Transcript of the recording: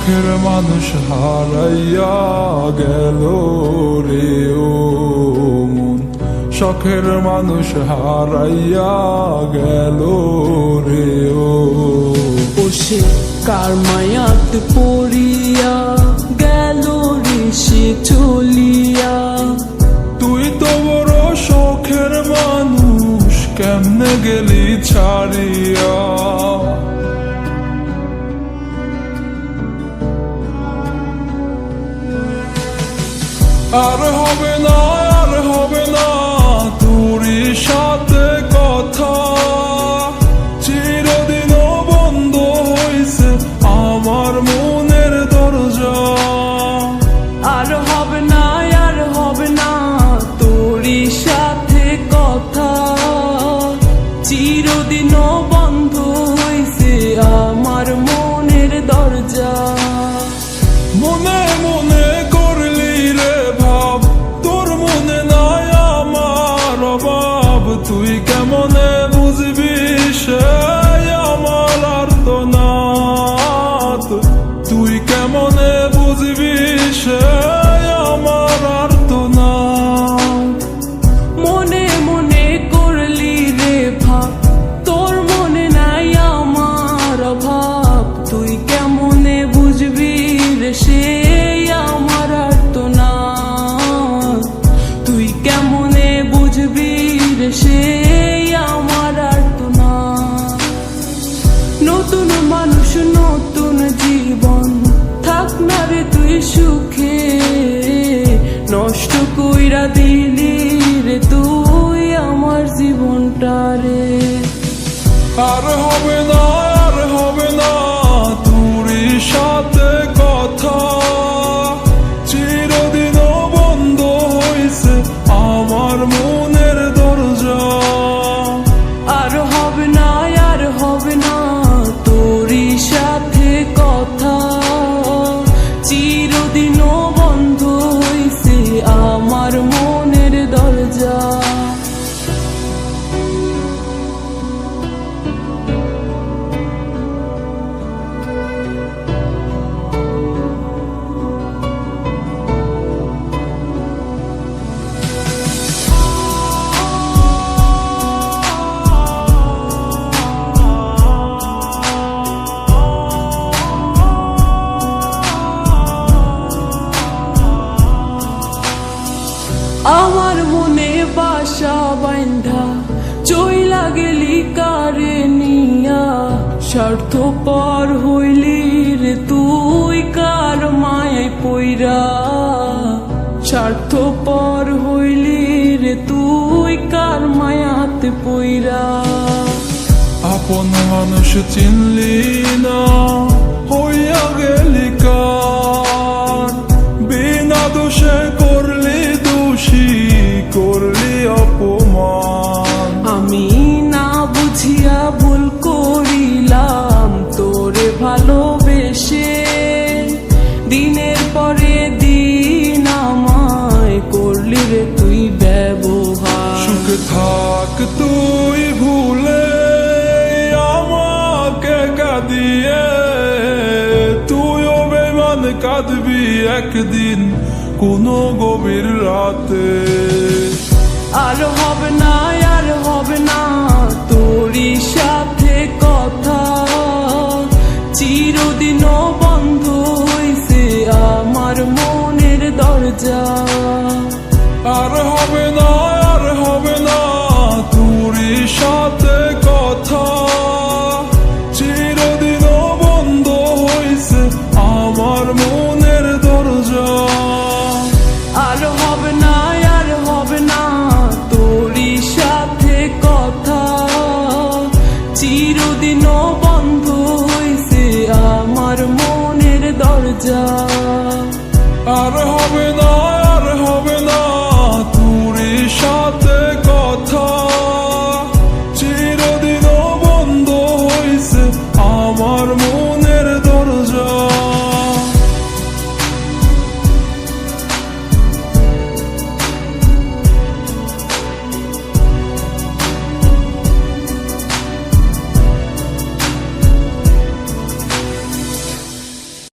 শখের মানুষ হারাইয়া গেল রে ও মন, শখের মানুষ হারাইয়া গেল রে ও। সে কার মায়াত পড়িয়া গেল রে সে চলিয়া। তুই তো বড় শখের মানুষ, কেমনে গেলি ছাড়িয়া। আর হবে না, আর হবে না তোরই সাথে কথা, চিরদিনও বন্ধ হইছে আমার মনের দরজা। আর হবে না, আর হবে না তোরই সাথে কথা, চিরদিনও বন্ধ হইছে আমার মনের দরজা। মনে মনে করলি রে ভাব, তোর মনে নাই আমার অভাব। তুই কেমনে বুঝবি সে আমার আর্তনাদ, তুই কেমনে বুঝবি সে আমার আর্তনাদ। মনে মনে করলি রে ভাব, তোর মনে নাই আমার অভাব। তুই কেমনে বুঝবি রে সে আমার আর্তনাদ, তুই কেমনে বুঝবি রে সে আমার আর্তনাদ। নতুন মানুষ নতুন জীবন, থাক না রে তুই সুখে, নষ্ট কইরা দিলি রে তুই আমার জীবনটা রে। আর হবে না, আর হবে না তোরই সাথে কথা, চিরদিনও বন্ধ হইছে আমার মনের দরজা। আর হবে না, আর হবে না তোরই সাথে কথা, চিরদিনও বন্ধ হইছে আমার মনের দরজা। আমার মনে বাসা বাইন্ধা চইলা গেলি কারে নিয়া, স্বার্থপর হইলি রে তুই কার মায়ায় পইরা। স্বার্থপর হইলি রে তুই কার মায়াতে পইরা। আপন মানুষ চিনলি না, হইয়া গেলি কার, বিনা দোষে করলি দোষী, করলি অপমান। আমি না বুঝিয়া ভুল করিলাম তোরে ভালোবেসে, দিনের পরে দিন আমায় করলি রে তুই ব্যবহার। সুখ থাক তুই ভুলে আমাকে কাঁদিয়ে, তুইও বেমান কাঁদবি একদিন কোনো গভীর রাতে। আর হবে না, আর হবে না তোরই সাথে কথা, চিরদিনও বন্ধ হইছে আমার মনের দরজা। আর হবে না, আর হবে না তোরই সাথে কথা, চিরদিনও বন্ধ হইছে আমার মনের দরজা। আর হবে না, আর হবে না তোরই সাথে কথা, চিরদিনও বন্ধ হইছে আমার মনের দরজা। আর হবে না,